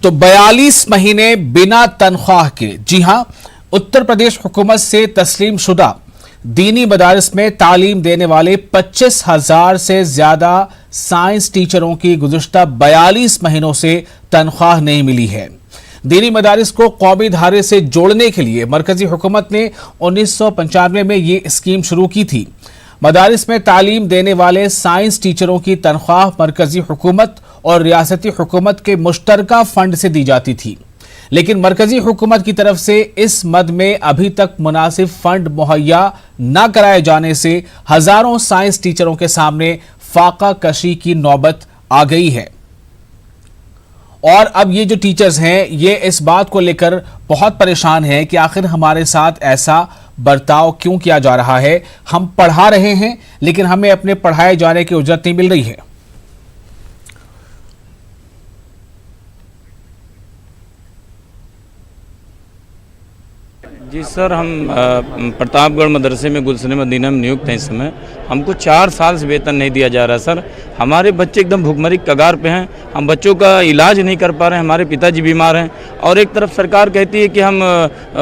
तो 42 महीने बिना तनख्वाह के, जी हां, उत्तर प्रदेश हुकूमत से तस्लीम शुदा दीनी मदारिस में तालीम देने वाले 25,000 से ज्यादा साइंस टीचरों की गुज़िश्ता 42 महीनों से तनख्वाह नहीं मिली है। दीनी मदारिस को कौमी धारे से जोड़ने के लिए मरकजी हुकूमत ने 1995 में ये स्कीम शुरू की थी। मदारिस में तालीम देने वाले साइंस टीचरों की तनख्वाह मरकजी हुकूमत और रियासती हुकूमत के मुश्तरका फंड से दी जाती थी, लेकिन मरकजी हुकूमत की तरफ से इस मद में अभी तक मुनासिब फंड मुहैया न कराए जाने से हजारों साइंस टीचरों के सामने फाका कशी की नौबत आ गई है। और अब ये जो टीचर्स हैं, ये इस बात को लेकर बहुत परेशान हैं कि आखिर हमारे साथ ऐसा बर्ताव क्यों किया जा रहा है। हम पढ़ा रहे हैं लेकिन हमें अपने पढ़ाए जाने की उजरत नहीं मिल रही है। जी सर, हम प्रतापगढ़ मदरसे में गुलशन मदीना में नियुक्त हैं। इस समय हमको 4 साल से वेतन नहीं दिया जा रहा सर। हमारे बच्चे एकदम भुखमरी कगार पे हैं। हम बच्चों का इलाज नहीं कर पा रहे हैं। हमारे पिताजी बीमार हैं और एक तरफ सरकार कहती है कि हम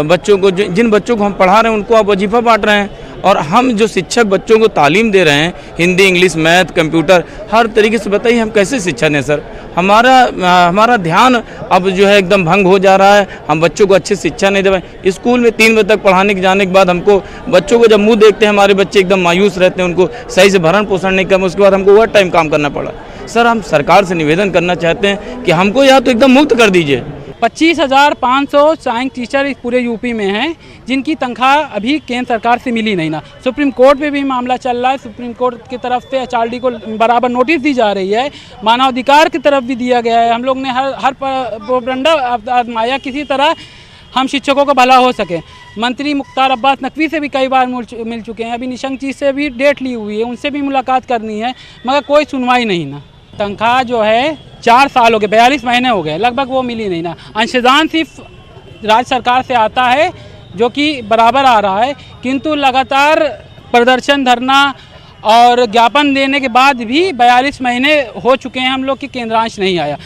बच्चों को, जिन बच्चों को हम पढ़ा रहे हैं उनको आप वजीफ़ा बांट रहे हैं, और हम जो शिक्षक बच्चों को तालीम दे रहे हैं, हिंदी, इंग्लिश, मैथ, कंप्यूटर, हर तरीके से, बताइए हम कैसे शिक्षा दें सर। हमारा ध्यान अब जो है एकदम भंग हो जा रहा है। हम बच्चों को अच्छी शिक्षा नहीं दे पाए। स्कूल में 3 बजे तक पढ़ाने के जाने के बाद हमको बच्चों को जब मुंह देखते हैं हमारे बच्चे एकदम मायूस रहते हैं, उनको सही से भरण पोषण नहीं कर, उसके बाद हमको ओवर टाइम काम करना पड़ा। सर, हम सरकार से निवेदन करना चाहते हैं कि हमको या तो एकदम मुक्त कर दीजिए। 25,500 साइंस टीचर इस पूरे यूपी में हैं, जिनकी तनख्वाह अभी केंद्र सरकार से मिली नहीं ना। सुप्रीम कोर्ट में भी मामला चल रहा है। सुप्रीम कोर्ट की तरफ से HRD को बराबर नोटिस दी जा रही है, मानवाधिकार की तरफ भी दिया गया है। हम लोग ने हर प्रोपगंडा आजमाया किसी तरह हम शिक्षकों का भला हो सके। मंत्री मुख्तार अब्बास नकवी से भी कई बार मिल चुके हैं। अभी निशंक जी से भी डेट ली हुई है, उनसे भी मुलाकात करनी है, मगर कोई सुनवाई नहीं ना। तनख्वाह जो है 4 साल हो गए, 42 महीने हो गए लगभग, वो मिली नहीं ना। अंशदान सिर्फ राज्य सरकार से आता है जो कि बराबर आ रहा है, किंतु लगातार प्रदर्शन, धरना और ज्ञापन देने के बाद भी 42 महीने हो चुके हैं हम लोग की केंद्रांश नहीं आया।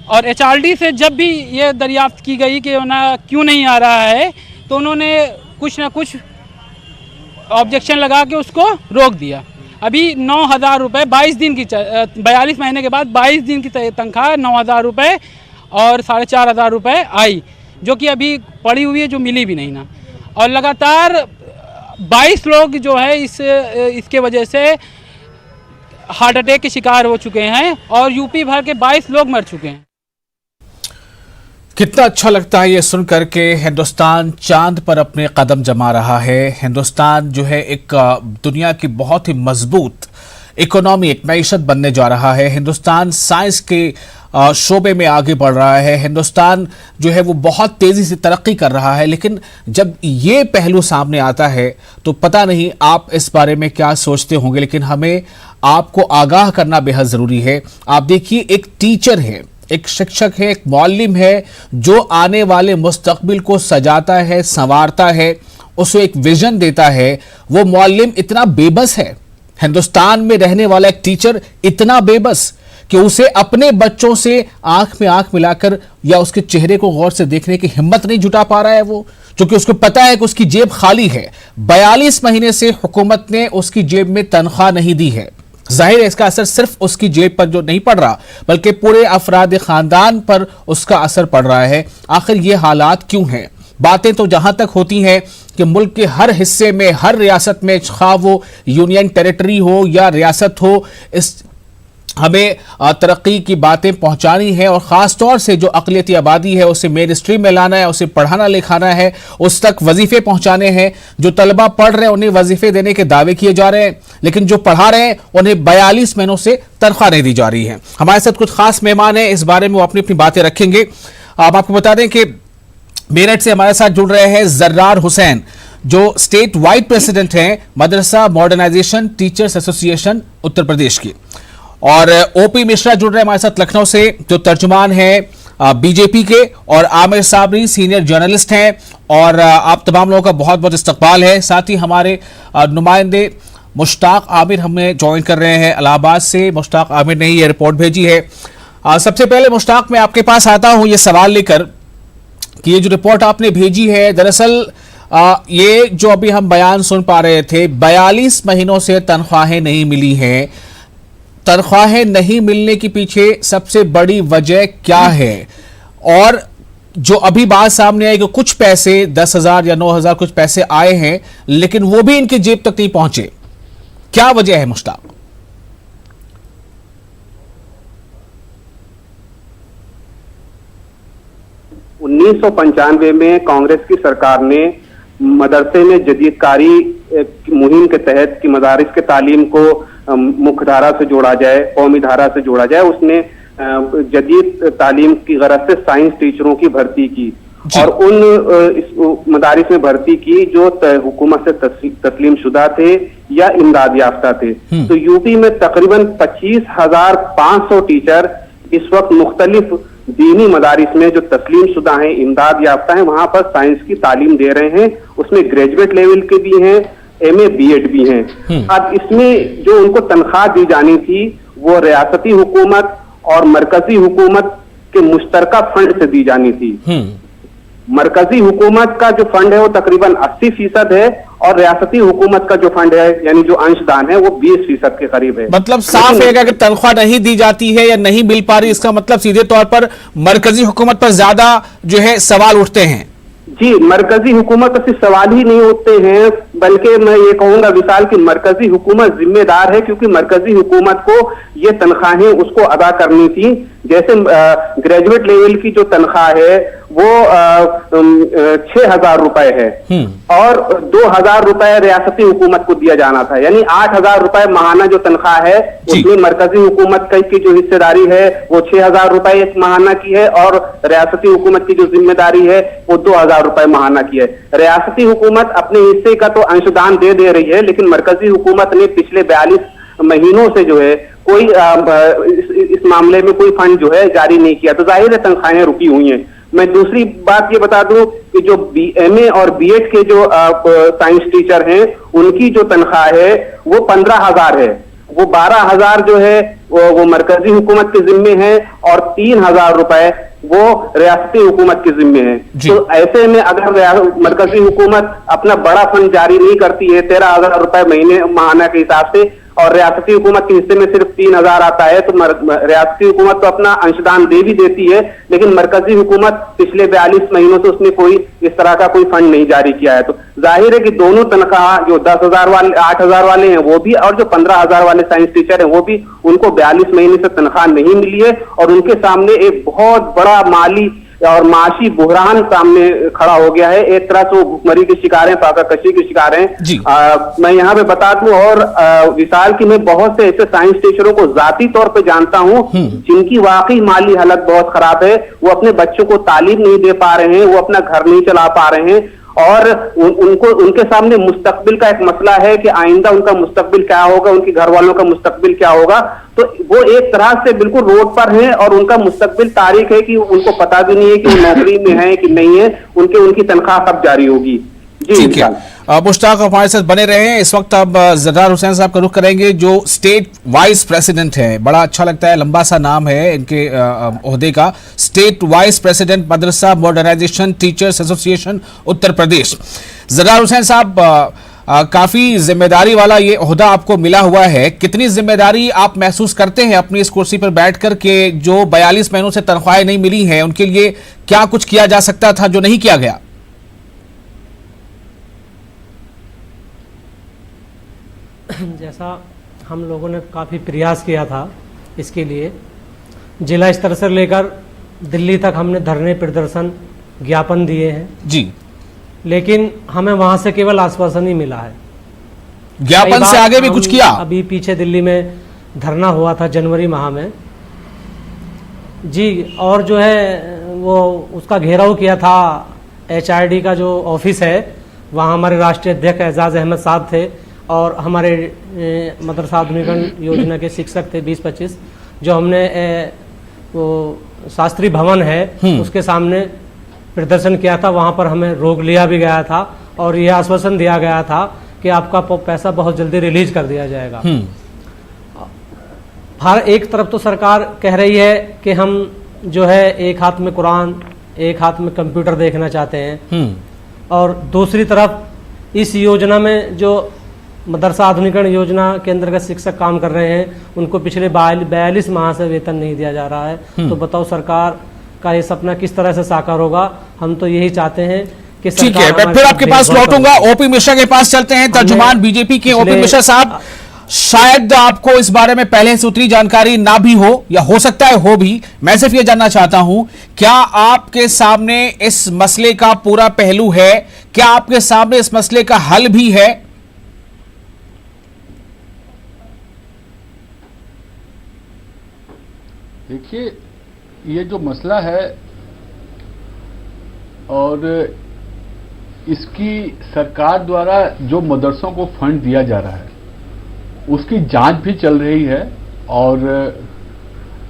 और HRD से जब भी ये दरियाफ्त की गई कि क्यों नहीं आ रहा है, तो उन्होंने कुछ ना कुछ ऑब्जेक्शन लगा के उसको रोक दिया। अभी 9,000 रुपये 22 दिन की, 42 महीने के बाद 22 दिन की तनख्वाह 9,000 रुपये और 4,500 रुपये आई, जो कि अभी पड़ी हुई है, जो मिली भी नहीं ना। और लगातार 22 लोग जो है इसके वजह से हार्ट अटैक के शिकार हो चुके हैं और यूपी भर के 22 लोग मर चुके हैं। कितना अच्छा लगता है ये सुनकर के हिंदुस्तान चांद पर अपने कदम जमा रहा है। हिंदुस्तान जो है एक दुनिया की बहुत ही मजबूत इकोनॉमी, एक मईशत बनने जा रहा है। हिंदुस्तान साइंस के शोबे में आगे बढ़ रहा है। हिंदुस्तान जो है वो बहुत तेजी से तरक्की कर रहा है। लेकिन जब ये पहलू सामने आता है तो पता नहीं आप इस बारे में क्या सोचते होंगे, लेकिन हमें आपको आगाह करना बेहद जरूरी है। आप देखिए, एक टीचर है, एक शिक्षक है, एक मौलिम है, जो आने वाले मुस्तकबिल को सजाता है, संवारता है, उसे एक विजन देता है। वो मौलिम इतना बेबस है, हिंदुस्तान में रहने वाला एक टीचर इतना बेबस कि उसे अपने बच्चों से आंख में आंख मिलाकर या उसके चेहरे को गौर से देखने की हिम्मत नहीं जुटा पा रहा है वो, क्योंकि उसको पता है कि उसकी जेब खाली है। 42 महीने से हुकूमत ने उसकी जेब में तनख्वाह नहीं दी है। जाहिर है इसका असर सिर्फ उसकी जेब पर जो नहीं पड़ रहा, बल्कि पूरे अफराद खानदान पर उसका असर पड़ रहा है। आखिर ये हालात क्यों हैं? बातें तो जहां तक होती हैं कि मुल्क के हर हिस्से में, हर रियासत में, खा वो यूनियन टेरिटरी हो या रियासत हो, इस हमें तरक्की की बातें पहुंचानी है और ख़ास तौर से जो अक़लियती आबादी है उसे मेन स्ट्रीम में लाना है, उसे पढ़ाना लिखाना है, उस तक वजीफ़े पहुंचाने हैं। जो तलबा पढ़ रहे हैं उन्हें वजीफ़े देने के दावे किए जा रहे हैं, लेकिन जो पढ़ा रहे हैं उन्हें 42 महीनों से तनख्वाह नहीं दी जा रही है। हमारे साथ कुछ खास मेहमान हैं, इस बारे में वो अपनी अपनी बातें रखेंगे। आप आपको बता दें कि मेरठ से हमारे साथ जुड़ रहे हैं जर्रार हुसैन, जो स्टेट वाइड प्रेसिडेंट हैं मदरसा modernisation teachers association Uttar Pradesh की, और ओपी मिश्रा जुड़ रहे हैं हमारे साथ लखनऊ से, जो तर्जुमान हैं बीजेपी के, और आमिर साबरी सीनियर जर्नलिस्ट हैं। और आप तमाम लोगों का बहुत बहुत इस्तकबाल है। साथ ही हमारे नुमाइंदे मुश्ताक आमिर हमें ज्वाइन कर रहे हैं इलाहाबाद से। मुश्ताक आमिर ने ही ये रिपोर्ट भेजी है। सबसे पहले मुश्ताक मैं आपके पास आता हूं ये सवाल लेकर कि ये जो रिपोर्ट आपने भेजी है, दरअसल ये जो अभी हम बयान सुन पा रहे थे, 42 महीनों से तनख्वाहें नहीं मिली हैं। तनख्वाहें नहीं मिलने के पीछे सबसे बड़ी वजह क्या है? और जो अभी बात सामने आई कि कुछ पैसे 10,000 या 9,000 कुछ पैसे आए हैं, लेकिन वो भी इनके जेब तक नहीं पहुंचे, क्या वजह है मुश्ताक? में कांग्रेस की सरकार ने मदरसे में जदीदकारी मुहिम के तहत कि मदारिस के तालीम को मुख्य धारा से जोड़ा जाए, कौमी धारा से जोड़ा जाए, उसने जदीद तालीम की गरज से साइंस टीचरों की भर्ती की और उन मदारिस में भर्ती की जो हुकूमत से तस्लीम शुदा थे या इमदाद याफ्ता थे। तो यूपी में तकरीबन 25,500 टीचर इस वक्त मुख्तलिफ दीनी मदारिस में जो तस्लीम शुदा हैं, इमदाद याफ्ता हैं, वहां पर साइंस की तालीम दे रहे हैं। उसमें ग्रेजुएट लेवल के भी हैं, MA BEd भी हैं। अब इसमें जो उनको तनख्वाह दी जानी थी वो रियासती हुकूमत और मरकजी हुकूमत के मुश्तरका फंड से दी जानी थी। मरकजी हुकूमत का जो फंड है वो तकरीबन 80% है और रियासती हुकूमत का जो फंड है यानी जो अंशदान है वो 20% के करीब है। मतलब साफ है कि अगर तनख्वाह नहीं दी जाती है या नहीं मिल पा रही, इसका मतलब सीधे तौर पर मरकजी हुकूमत पर ज्यादा जो है सवाल उठते हैं। जी, मरकजी हुकूमत पर सिर्फ सवाल ही नहीं उठते हैं, बल्कि मैं ये कहूंगा विशाल की मरकजी हुकूमत जिम्मेदार है, क्योंकि मरकजी हुकूमत को ये तनख्वाहें उसको अदा करनी थी। जैसे ग्रेजुएट लेवल की जो तनख्वाह है वो 6,000 रुपए है और 2,000 रुपए रियासती हुकूमत को दिया जाना था, यानी 8,000 रुपए माहाना जो तनख्वाह है उसमें मरकजी हुकूमत की जो हिस्सेदारी है वो 6,000 रुपए एक माहाना की है और रियासती हुकूमत की जो जिम्मेदारी है वो 2,000 रुपए माहाना की है। रियासती हुकूमत अपने हिस्से का तो अंशदान दे रही है, लेकिन मरकजी हुकूमत ने पिछले 42 महीनों से जो है कोई इस मामले में कोई फंड जो है जारी नहीं किया, तो जाहिर है तनख्वाहें रुकी हुई हैं। मैं दूसरी बात ये बता दूं कि जो MA और BEd के जो साइंस टीचर हैं उनकी जो तनख्वाह है वो 15,000 है, वो 12,000 जो है वो मरकजी हुकूमत के जिम्मे है और 3,000 रुपए वो रियासती हुकूमत के जिम्मे है। तो ऐसे में अगर मरकजी हुकूमत अपना बड़ा फंड जारी नहीं करती है 13,000 रुपए महीने माहाना के हिसाब से और रियासती हुकूमत के हिस्से में सिर्फ 3,000 आता है, तो रियासती हुकूमत तो अपना अंशदान दे भी देती है, लेकिन मरकजी हुकूमत पिछले 42 महीनों से उसने कोई इस तरह का कोई फंड नहीं जारी किया है। तो जाहिर है कि दोनों तनख्वाह जो 10,000 वाले 8,000 वाले हैं वो भी और जो 15,000 वाले साइंस टीचर हैं वो भी, उनको 42 महीने से तनख्वाह नहीं मिली है और उनके सामने एक बहुत बड़ा माली और माशी बुहरान सामने खड़ा हो गया है। एक तरह से वो भुखमरी के शिकार हैं, फाका कशी के शिकार हैं। मैं यहाँ पे बता दूं और विशाल की मैं बहुत से ऐसे साइंस टीचरों को जाती तौर पे जानता हूँ जिनकी वाकई माली हालत बहुत खराब है, वो अपने बच्चों को तालीम नहीं दे पा रहे हैं, वो अपना घर नहीं चला पा रहे हैं और उनको उनके सामने मुस्तकबिल का एक मसला है कि आइंदा उनका मुस्तकबिल क्या होगा, उनके घर वालों का मुस्तकबिल क्या होगा। तो वो एक तरह से बिल्कुल रोड पर हैं और उनका मुस्तकबिल तारीख है कि उनको पता भी नहीं है कि वो नौकरी में है कि नहीं है, उनकी तनख्वाह कब जारी होगी। ठीक है, मुश्ताक हमारे साथ बने रहे हैं। इस वक्त अब जरदार हुसैन साहब का रुख करेंगे जो स्टेट वाइस प्रेसिडेंट हैं। बड़ा अच्छा लगता है, लंबा सा नाम है इनके ओहदे का, स्टेट वाइस प्रेसिडेंट मदरसा modernisation teachers association Uttar Pradesh. जरदार Hussain साहब, काफी जिम्मेदारी वाला ये ओहदा आपको मिला हुआ है, कितनी जिम्मेदारी आप महसूस करते हैं अपनी इस कुर्सी पर बैठकर के जो 42 महीनों से तनख्वाहें नहीं मिली हैं उनके लिए क्या कुछ किया जा सकता था जो नहीं किया गया? जैसा हम लोगों ने काफ़ी प्रयास किया था इसके लिए, जिला स्तर से लेकर दिल्ली तक हमने धरने प्रदर्शन ज्ञापन दिए हैं जी, लेकिन हमें वहां से केवल आश्वासन ही मिला है। ज्ञापन से आगे भी कुछ किया? अभी पीछे दिल्ली में धरना हुआ था जनवरी माह में जी, और जो है वो उसका घेराव किया था HRD का जो ऑफिस है, वहाँ हमारे राष्ट्रीय अध्यक्ष एजाज अहमद साहब थे और हमारे मदरसा आधुनिकरण योजना के शिक्षक थे 20-25, जो हमने वो शास्त्री भवन है उसके सामने प्रदर्शन किया था। वहाँ पर हमें रोक लिया भी गया था और यह आश्वासन दिया गया था कि आपका पैसा बहुत जल्दी रिलीज कर दिया जाएगा। हर एक तरफ तो सरकार कह रही है कि हम जो है एक हाथ में कुरान एक हाथ में कंप्यूटर देखना चाहते हैं, और दूसरी तरफ इस योजना में जो मदरसा आधुनिकरण योजना के अंतर्गत शिक्षक काम कर रहे हैं उनको पिछले 42 माह से वेतन नहीं दिया जा रहा है। तो बताओ सरकार का ये सपना किस तरह से साकार होगा? हम तो यही चाहते हैं कि ठीक है, मैं फिर आपके पास लौटूंगा। ओपी मिश्रा के पास चलते हैं, तर्जुमान बीजेपी के ओपी मिश्रा साहब। शायद आपको इस बारे में पहले से उतनी जानकारी ना भी हो या हो सकता है हो भी। मैं सिर्फ ये जानना चाहता हूं, क्या आपके सामने इस मसले का पूरा पहलू है? क्या आपके सामने इस मसले का हल भी है? देखिए, ये जो मसला है और इसकी सरकार द्वारा जो मदरसों को फंड दिया जा रहा है उसकी जांच भी चल रही है। और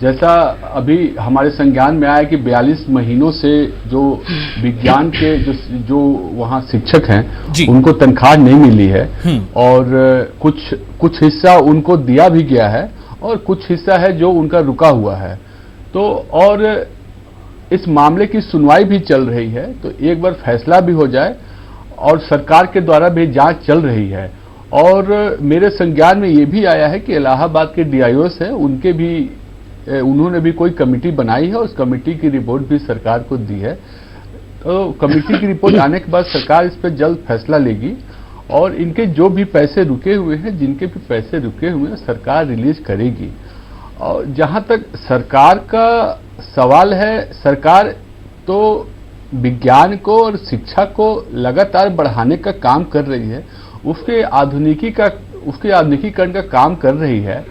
जैसा अभी हमारे संज्ञान में आया कि 42 महीनों से जो विज्ञान के जो वहाँ शिक्षक हैं उनको तनख्वाह नहीं मिली है, और कुछ हिस्सा उनको दिया भी गया है और कुछ हिस्सा है जो उनका रुका हुआ है। तो और इस मामले की सुनवाई भी चल रही है, तो एक बार फैसला भी हो जाए, और सरकार के द्वारा भी जांच चल रही है। और मेरे संज्ञान में ये भी आया है कि इलाहाबाद के डीआईओस है उन्होंने भी कोई कमेटी बनाई है और उस कमेटी की रिपोर्ट भी सरकार को दी है। तो कमेटी की रिपोर्ट आने के बाद सरकार इस पर जल्द फैसला लेगी, और इनके जो भी पैसे रुके हुए हैं, जिनके भी पैसे रुके हुए हैं, सरकार रिलीज करेगी। और जहां तक सरकार का सवाल है, सरकार तो विज्ञान को और शिक्षा को लगातार बढ़ाने का काम कर रही है, उसके आधुनिकीकरण का काम कर रही है।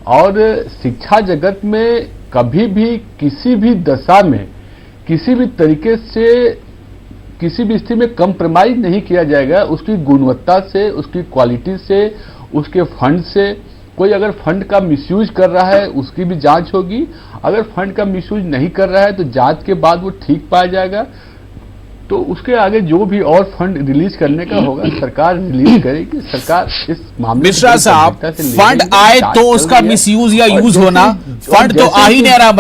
और शिक्षा जगत में कभी भी किसी भी दशा में किसी भी तरीके से किसी भी स्थिति में कंप्रोमाइज नहीं किया जाएगा उसकी गुणवत्ता से, उसकी क्वालिटी से, उसके फंड से। कोई अगर फंड का मिसयूज कर रहा है उसकी भी जांच होगी, अगर फंड का मिसयूज नहीं कर रहा है तो जांच के बाद वो ठीक पाया जाएगा। तो उसके आगे जो भी और फंड रिलीज करने का होगा सरकार रिलीज करेगी। सरकार इस मामले मिश्रा साहब, फंड आए तो उसका मिसयूज या यूज होना, फंड तो आ ही नहीं रहा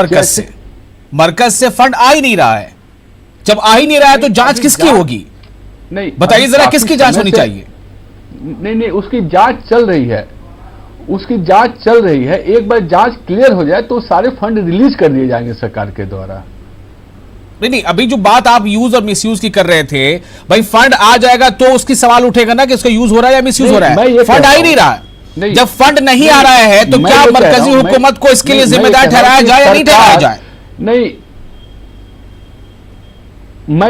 मरकज से फंड आ ही नहीं रहा है। जब आ ही नहीं रहा है तो जांच किसकी होगी? नहीं बताइए जरा, किसकी जांच होनी चाहिए? नहीं, उसकी जांच चल रही है, उसकी जांच चल रही है। एक बार जांच क्लियर हो जाए तो सारे फंड रिलीज कर दिए जाएंगे सरकार के द्वारा। नहीं, अभी जो बात आप यूज और मिसयूज की कर रहे थे, भाई फंड आ जाएगा तो उसकी सवाल उठेगा ना कि उसका यूज हो रहा है या मिसयूज हो रहा है। फंड आ ही नहीं रहा है। जब फंड नहीं आ रहा है तो क्या मरकजी हुकूमत को इसके लिए जिम्मेदार ठहराया जाए या नहीं ठहराया जाए? नहीं, मैं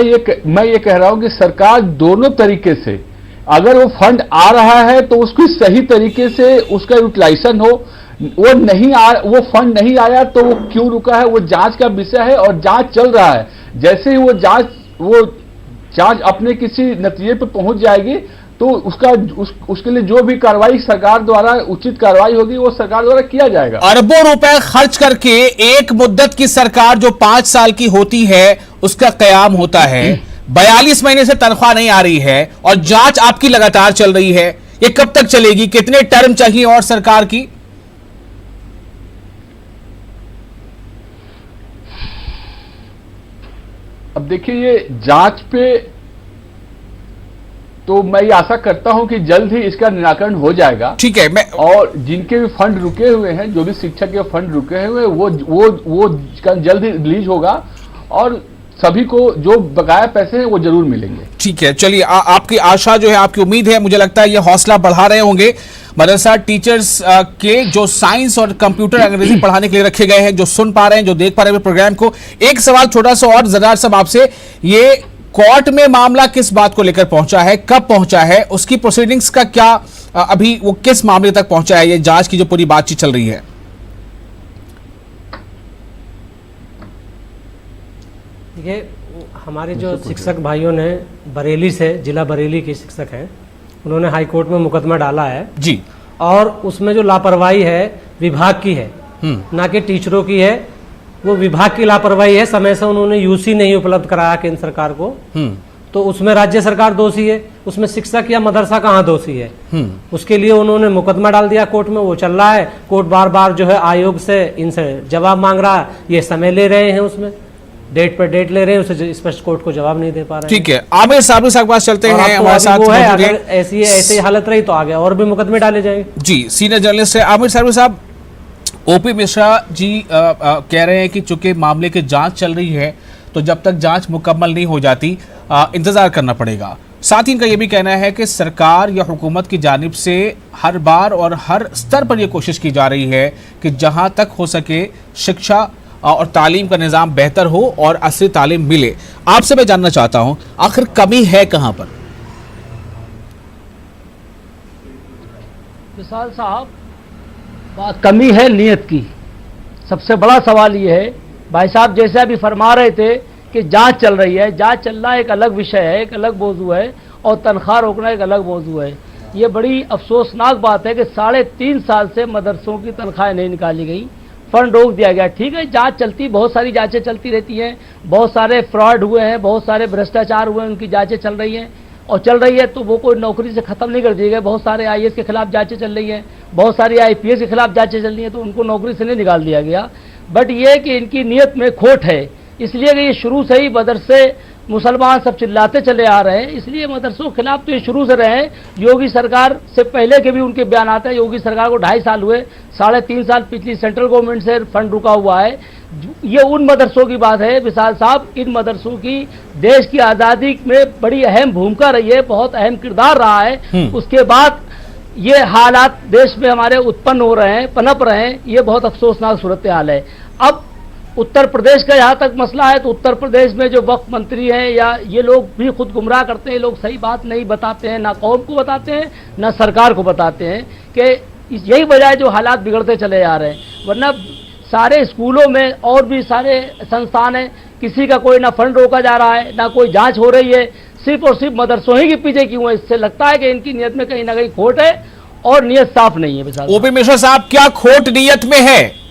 ये कह रहा हूं कि सरकार दोनों तरीके से, अगर वो फंड आ रहा है तो उसकी सही तरीके से उसका यूटिलाइजेशन हो। वो फंड नहीं आया तो वो क्यों रुका है, वो जांच का विषय है और जांच चल रहा है। जैसे ही वो जांच अपने किसी नतीजे पर पहुंच जाएगी तो उसके लिए जो भी कार्रवाई सरकार द्वारा उचित कार्रवाई होगी वो सरकार द्वारा किया जाएगा। अरबों रुपए खर्च करके एक मुद्दत की सरकार जो 5 साल की होती है उसका कयाम होता है, 42 महीने से तनख्वाह नहीं आ रही है और जांच आपकी लगातार चल रही है। ये कब तक चलेगी? कितने टर्म चाहिए और सरकार की? अब देखिए, ये जांच पे तो मैं ये आशा करता हूं कि जल्द ही इसका निराकरण हो जाएगा। ठीक है, मैं और जिनके भी फंड रुके हुए हैं, जो भी शिक्षक के फंड रुके हुए हैं, वो जल्द ही रिलीज होगा और सभी को जो बकाया पैसे हैं वो जरूर मिलेंगे। ठीक है, चलिए, आपकी आशा जो है, आपकी उम्मीद है, मुझे लगता है ये हौसला बढ़ा रहे होंगे मदरसा टीचर्स के जो साइंस और कंप्यूटर अंग्रेजी पढ़ाने के लिए रखे गए हैं, जो सुन पा रहे हैं, जो देख पा रहे हैं प्रोग्राम को। एक सवाल छोटा सा और जरदार साहब आपसे, ये कोर्ट में मामला किस बात को लेकर पहुंचा है, कब पहुंचा है, उसकी प्रोसीडिंग्स का क्या अभी वो किस मामले तक पहुंचा है, ये जांच की जो पूरी बातचीत चल रही है? देखिए, हमारे जो शिक्षक भाइयों ने बरेली से, जिला बरेली के शिक्षक हैं, उन्होंने हाई कोर्ट में मुकदमा डाला है जी, और उसमें जो लापरवाही है विभाग की है, ना कि टीचरों की है। वो विभाग की लापरवाही है, समय से उन्होंने यूसी नहीं उपलब्ध कराया केंद्र सरकार को। तो उसमें राज्य सरकार दोषी है, उसमें शिक्षक या मदरसा कहाँ दोषी है? उसके लिए उन्होंने मुकदमा डाल दिया कोर्ट में, वो चल रहा है। कोर्ट बार बार जो है आयोग से इनसे जवाब मांग रहा है, ये समय ले रहे हैं, उसमें डेट पर डेट ले रहे हैं, उसे स्पष्ट कोर्ट को जवाब नहीं दे पा रहे हैं। ठीक है, आमिर साबरी साहब के पास चलते हैं, हमारे साथ वो है, मौजूद हैं। अगर ऐसी हालत रही तो आगे और भी मुकदमे डाले जाएंगे। जी, सीनियर जर्नलिस्ट है आमिर साबरी साहब। ओपी मिश्रा जी कह रहे हैं कि चूंकि मामले की जांच चल रही है तो जब तक जांच मुकम्मल नहीं हो जाती इंतजार करना पड़ेगा। साथ ही इनका यह भी कहना है कि सरकार या हुकूमत की जानिब से हर बार और हर स्तर पर यह कोशिश की जा रही है कि जहां तक हो सके शिक्षा और तालीम का निज़ाम बेहतर हो और असली तालीम मिले। आपसे मैं जानना चाहता हूं, आखिर कमी है कहां पर? विशाल साहब, कमी है नीयत की। सबसे बड़ा सवाल ये है, भाई साहब जैसे अभी फरमा रहे थे कि जांच चल रही है, जांच चलना एक अलग विषय है, एक अलग मौजू है, और तनख्वाह रोकना एक अलग मौजू है। ये बड़ी अफसोसनाक बात है कि 3.5 साल से मदरसों की तनख्वाहें नहीं निकाली गई, फंड रोक दिया गया। ठीक है, जांच चलती, बहुत सारी जांचें चलती रहती हैं, बहुत सारे फ्रॉड हुए हैं, बहुत सारे भ्रष्टाचार हुए हैं, उनकी जांचें चल रही हैं और चल रही है, तो वो कोई नौकरी से खत्म नहीं कर दिए गए। बहुत सारे IAS के खिलाफ जांचें चल रही हैं, बहुत सारी IPS के खिलाफ जांचें चल रही हैं, तो उनको नौकरी से नहीं निकाल दिया गया। बट ये कि इनकी नीयत में खोट है, इसलिए कि ये शुरू से ही मदरसे मुसलमान सब चिल्लाते चले आ रहे हैं, इसलिए मदरसों के खिलाफ तो ये शुरू से रहे। योगी सरकार से पहले के भी उनके बयान आते हैं। योगी सरकार को 2.5 साल हुए, 3.5 साल पिछली सेंट्रल गवर्नमेंट से फंड रुका हुआ है। ये उन मदरसों की बात है विशाल साहब, इन मदरसों की देश की आज़ादी में बड़ी अहम भूमिका रही है, बहुत अहम किरदार रहा है। उसके बाद ये हालात देश में हमारे उत्पन्न हो रहे हैं, पनप रहे हैं, ये बहुत अफसोसनाक सूरत हाल है। अब उत्तर प्रदेश का जहाँ तक मसला है, तो उत्तर प्रदेश में जो वक्फ मंत्री हैं या ये लोग भी खुद गुमराह करते हैं, लोग सही बात नहीं बताते हैं, ना कौम को बताते हैं ना सरकार को बताते हैं, कि यही वजह है जो हालात बिगड़ते चले जा रहे हैं। वरना सारे स्कूलों में और भी सारे संस्थान हैं, किसी का कोई ना फंड रोका जा रहा है, ना कोई जांच हो रही है, सिर्फ और सिर्फ मदरसों ही के पीछे क्यों है। इससे लगता है कि इनकी नीयत में कहीं ना कहीं खोट है और नीयत साफ नहीं है। विशाल ओपी मिश्रा साहब, क्या खोट नीयत में है?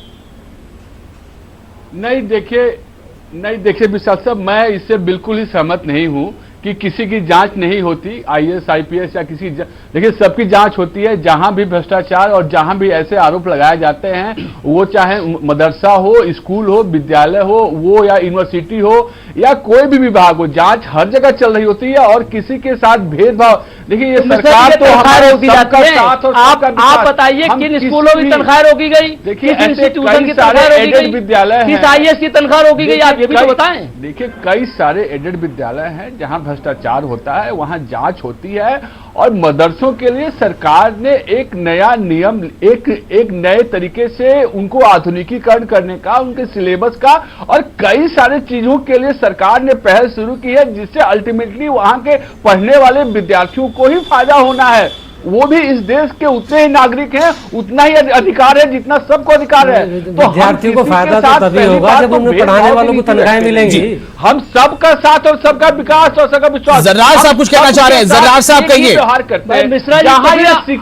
नहीं देखिए विशाल साहब, मैं इससे बिल्कुल ही सहमत नहीं हूं कि किसी की जांच नहीं होती, IAS IPS या किसी, देखिए सबकी जांच होती है। जहां भी भ्रष्टाचार और जहां भी ऐसे आरोप लगाए जाते हैं, वो चाहे मदरसा हो, स्कूल हो, विद्यालय हो, वो या यूनिवर्सिटी हो या कोई भी विभाग हो, जांच हर जगह चल रही होती है और किसी के साथ भेदभाव। देखिए ये सरकार तो हमारे सबका साथ और आप बताइए किन स्कूलों की तनख्वाह रोकी गई, देखिए किस इंस्टीट्यूशन की तनख्वाह रोकी गई, विद्यालय किस IAS की तनख्वाह रोकी गई, आप ये भी तो बताएं। देखिए कई सारे एडेड विद्यालय हैं जहां भ्रष्टाचार होता है, वहां जांच होती है। और मदरसों के लिए सरकार ने एक नया नियम, एक नए तरीके से उनको आधुनिकीकरण करने का, उनके सिलेबस का और कई सारे चीजों के लिए सरकार ने पहल शुरू की है, जिससे अल्टीमेटली वहां के पढ़ने वाले विद्यार्थियों को ही फायदा होना है। वो भी इस देश के उतने ही नागरिक हैं, उतना ही अधिकार है जितना सबको अधिकार है। तो विद्यार्थियों को फायदा तो तभी होगा जब उन्हें पढ़ाने वालों को तनख्वाहें मिलेंगी। हम सबका साथ और सबका विकास और सबका विश्वास। जर्रार साहब कुछ कहना चाह रहे हैं, जर्रार साहब कहिए। व्यवहार करते हैं मिश्रा जी,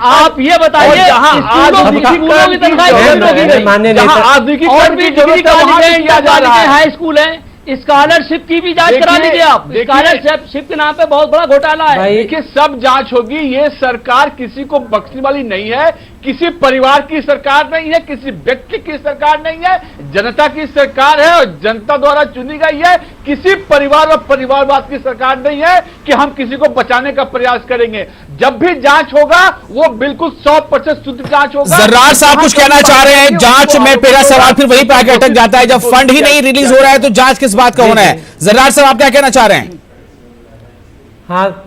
आप ये बताइए, स्कूलों की तनख्वाह हाई स्कूल है, स्कॉलरशिप की भी जांच करा लीजिए आप। स्कॉलरशिप के नाम पे बहुत बड़ा घोटाला है। देखिए सब जांच होगी, ये सरकार किसी को बख्शने वाली नहीं है, किसी परिवार की सरकार नहीं है, किसी व्यक्ति की सरकार नहीं है, जनता की सरकार है और जनता द्वारा चुनी गई है। किसी परिवार और परिवारवाद की सरकार नहीं है कि हम किसी को बचाने का प्रयास करेंगे। जब भी जांच होगा वो बिल्कुल 100% शुद्ध जांच होगा। जर्रार साहब कुछ कहना चाह रहे हैं जांच में, मेरा सवाल फिर वहीं पे आके अटक जाता है, जब फंड ही नहीं रिलीज हो रहा है तो जांच किस बात का होना है? जर्रार साहब आप क्या कहना चाह रहे हैं? हाँ,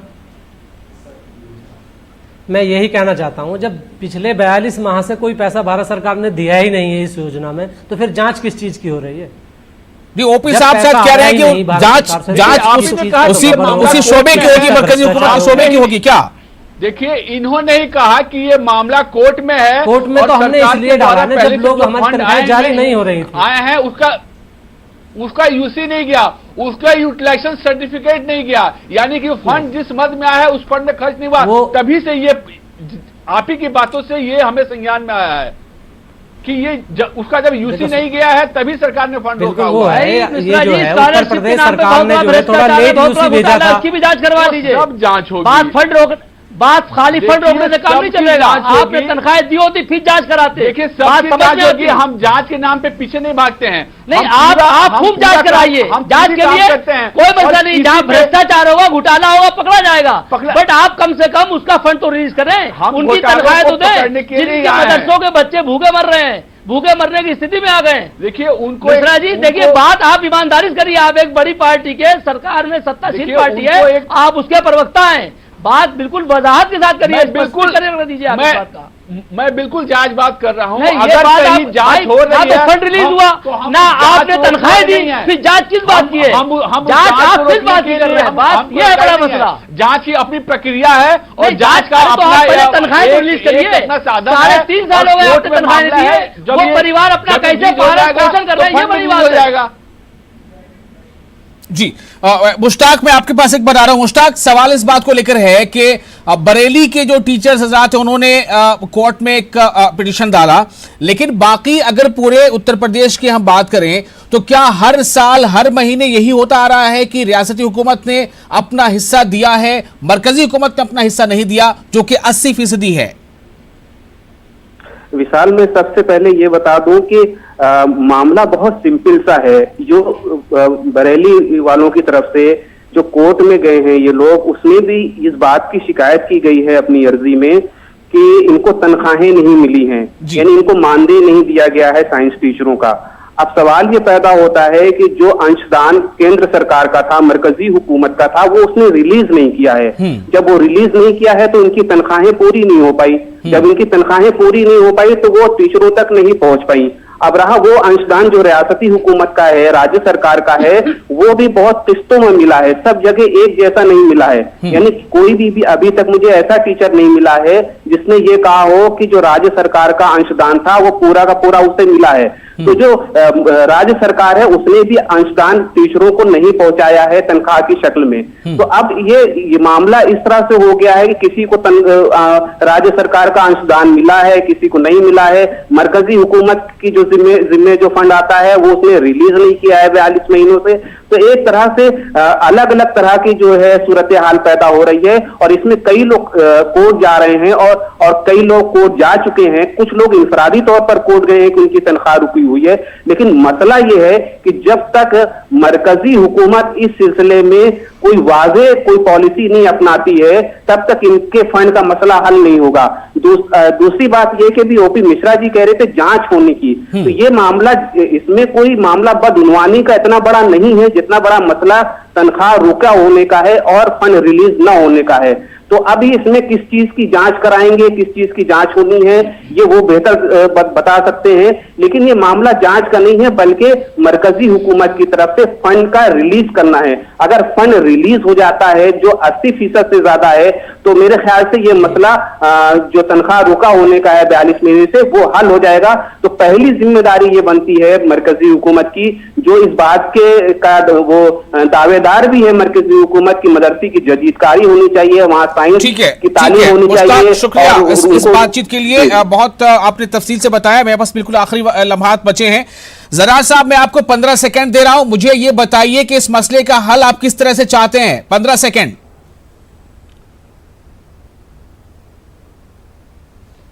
मैं यही कहना चाहता हूं, जब पिछले 42 माह से कोई पैसा भारत सरकार ने दिया ही नहीं है इस योजना में, तो फिर जांच किस चीज की हो रही है? जी, ओपी साहब कह रहे हैं कि जांच उसी शोबे की होगी, मरकजी हुकूमत के शोबे की होगी क्या? देखिए इन्होंने ही कहा कि ये मामला कोर्ट में है, कोर्ट में तो हमने इसलिए डाला ना जब लोग हमारी तनख्वाहें जारी नहीं हो रही थी, आए हैं, उसका यूसी नहीं गया, उसका यूटिलाइजेशन सर्टिफिकेट नहीं गया, यानी कि फंड जिस मद में आया है उस फंड में खर्च नहीं हुआ। तभी से ये आप ही की बातों से ये हमें संज्ञान में आया है। कि ये उसका जब यूसी नहीं गया है तभी सरकार ने फंड रोका वो हुआ है। है ये जो है उत्तर प्रदेश सरकार ने जो है थोड़ा लेट यूसी भेजा था, उसकी भी जांच करवा दीजिए। सब जांच होगी। बात खाली फंड रोकने से काम नहीं चलेगा। आपने तनख्वाहें दी होती फिर जांच कराते। देखिए सब जांच होगी, हम जांच के नाम पे पीछे नहीं भागते हैं। नहीं, आप खूब जांच कराइए। जांच के लिए कोई मसला नहीं, जहां भ्रष्टाचार होगा, घोटाला होगा, पकड़ा जाएगा। बट आप कम से कम उसका फंड तो रिलीज करें, उनकी तनख्वाहें तो दें। जिनके मदरसों के बच्चे भूखे मर रहे हैं, भूखे मरने की स्थिति में आ गए। देखिए उनको मिश्रा जी देखिए, बात आप ईमानदारी से करिए। आप एक बड़ी पार्टी के, सरकार में सत्ताशील पार्टी है, आप उसके प्रवक्ता हैं। बात बिल्कुल वजाहत के साथ करिए, बिल्कुल दीजिए आप इस बात का। मैं बिल्कुल जांच बात कर रहा हूँ। अगर कहीं जांच हो रही है, फंड रिलीज हुआ ना, आपने तनख्वाहें दी, फिर जांच किस बात की है? जांच आप किस बात की कर रहे हैं? बात यह है बड़ा मसला। जांच की अपनी प्रक्रिया है और जांच का तो आप पहले तनख्वाहें तो रिलीज करिए। 3.5 साल हो गए आपने तनख्वाहें नहीं दी, वो परिवार अपना कैसे पालन पोषण कर रहे हैं, ये बड़ी बात है। जी मुश्ताक, मैं आपके पास एक बता रहा हूं। मुश्ताक, सवाल इस बात को लेकर है कि बरेली के जो टीचर्स हजरात हैं उन्होंने कोर्ट में एक पिटीशन डाला, लेकिन बाकी अगर पूरे उत्तर प्रदेश की हम बात करें तो क्या हर साल हर महीने यही होता आ रहा है कि रियासती हुकूमत ने अपना हिस्सा दिया है, मरकजी हुकूमत ने अपना हिस्सा नहीं दिया, जो कि 80% है? विशाल, मैं सबसे पहले ये बता दूं कि मामला बहुत सिंपल सा है। जो बरेली वालों की तरफ से जो कोर्ट में गए हैं ये लोग, उसमें भी इस बात की शिकायत की गई है अपनी अर्जी में कि इनको तनख्वाहें नहीं मिली हैं, यानी इनको मानदेय नहीं दिया गया है साइंस टीचरों का। अब सवाल ये पैदा होता है कि जो अंशदान केंद्र सरकार का था, मरकजी हुकूमत का था, वो उसने रिलीज नहीं किया है। जब वो रिलीज नहीं किया है तो इनकी तनख्वाहें पूरी नहीं हो पाई। जब इनकी तनख्वाहें पूरी नहीं हो पाई तो वो टीचरों तक नहीं पहुंच पाई। अब रहा वो अंशदान जो रियासती हुकूमत का है, राज्य सरकार का है, वो भी बहुत किस्तों में मिला है, सब जगह एक जैसा नहीं मिला है। यानी कोई भी अभी तक मुझे ऐसा टीचर नहीं मिला है जिसने ये कहा हो कि जो राज्य सरकार का अंशदान था वो पूरा का पूरा उसे मिला है। तो जो राज्य सरकार है उसने भी अंशदान टीचरों को नहीं पहुंचाया है तनख्वाह की शक्ल में। तो अब ये मामला इस तरह से हो गया है कि किसी को राज्य सरकार का अंशदान मिला है, किसी को नहीं मिला है। मरकजी हुकूमत की जो जिम्मे जो फंड आता है वो उसने रिलीज नहीं किया है 42 महीनों से। तो एक तरह से अलग अलग तरह की जो है सूरत हाल पैदा हो रही है और इसमें कई लोग कोर्ट जा रहे हैं और कई लोग कोर्ट जा चुके हैं। कुछ लोग इंफरादी तौर पर कोर्ट गए हैं कि उनकी तनख्वाह रुकी हुई है। लेकिन मसला यह है कि जब तक मरकजी हुकूमत इस सिलसिले में कोई वाज़ेह कोई पॉलिसी नहीं अपनाती है तब तक इनके फंड का मसला हल नहीं होगा। दूसरी बात यह कि भी ओपी मिश्रा जी कह रहे थे जांच होने की, तो ये मामला, इसमें कोई मामला बदउनवानी का इतना बड़ा नहीं है जितना बड़ा मसला तनख्वाह रुका होने का है और फंड रिलीज न होने का है। तो अभी इसमें किस चीज की जांच कराएंगे, किस चीज की जांच होनी है, ये वो बेहतर बता सकते हैं। लेकिन ये मामला जांच का नहीं है बल्कि मरकजी हुकूमत की तरफ से फंड का रिलीज करना है। अगर फंड रिलीज हो जाता है जो 80% से ज्यादा है तो मेरे ख्याल से ये मसला जो तनख्वाह रुका होने का है 42 महीने से, वो हल हो जाएगा। तो पहली जिम्मेदारी ये बनती है मरकजी हुकूमत की, जो इस बात के का वो दावेदार भी है मरकजी हुकूमत की, मदरसे की जदीदकारी होनी चाहिए, वहां साइंस की तालीम होनी चाहिए। शुक्रिया इस बातचीत के लिए, बहुत आपने तफसील से बताया। मेरे पास बिल्कुल आखिरी लम्हात बचे हैं। जरार साहब, मैं आपको 15 सेकंड दे रहा हूं, मुझे ये बताइए कि इस मसले का हल आप किस तरह से चाहते हैं। 15 सेकंड।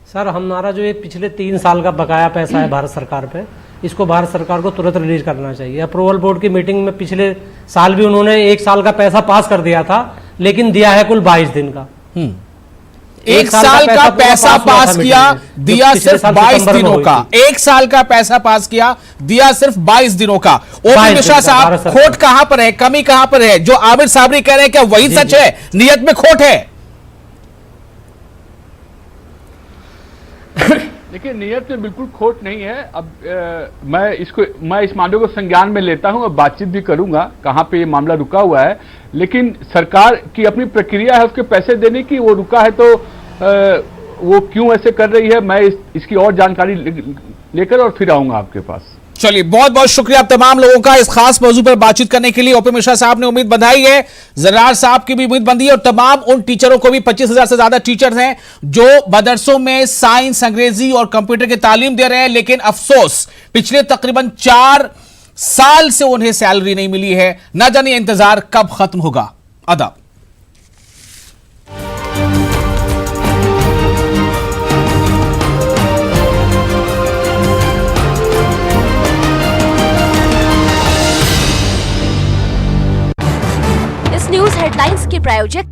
सर, हमारा जो ये पिछले 3 साल का बकाया पैसा है भारत सरकार पे, इसको भारत सरकार को तुरंत रिलीज करना चाहिए। अप्रूवल बोर्ड की मीटिंग में पिछले साल भी उन्होंने 1 साल का पैसा पास कर दिया था, लेकिन दिया है कुल 22 दिन का। 1 साल का पैसा पास किया, दिया सिर्फ 22 दिनों का। 1 साल का पैसा पास किया, दिया सिर्फ 22 दिनों का। ओपी मिश्रा साहब, खोट कहां पर है, कमी कहां पर है? जो आबिद साबरी कह रहे हैं क्या वही सच है, नियत में खोट है? देखिए, नियत में बिल्कुल खोट नहीं है। अब मैं इस मामले को संज्ञान में लेता हूं और बातचीत भी करूंगा कहां पे ये मामला रुका हुआ है। लेकिन सरकार की अपनी प्रक्रिया है उसके पैसे देने की, वो रुका है तो वो क्यों ऐसे कर रही है, मैं इसकी और जानकारी लेकर और फिर आऊंगा आपके पास। चलिए, बहुत बहुत शुक्रिया आप तमाम लोगों का इस खास मौजू पर बातचीत करने के लिए। ओपी मिश्रा साहब ने उम्मीद बंधाई है, जरार साहब की भी उम्मीद बंधी है और तमाम उन टीचरों को भी 25,000 से ज्यादा टीचर्स हैं जो मदरसों में साइंस, अंग्रेजी और कंप्यूटर की तालीम दे रहे हैं, लेकिन अफसोस पिछले तकरीबन 4 साल से उन्हें सैलरी नहीं मिली है। ना जाने इंतजार कब खत्म होगा। अदब। न्यूज हेडलाइंस के प्रायोजक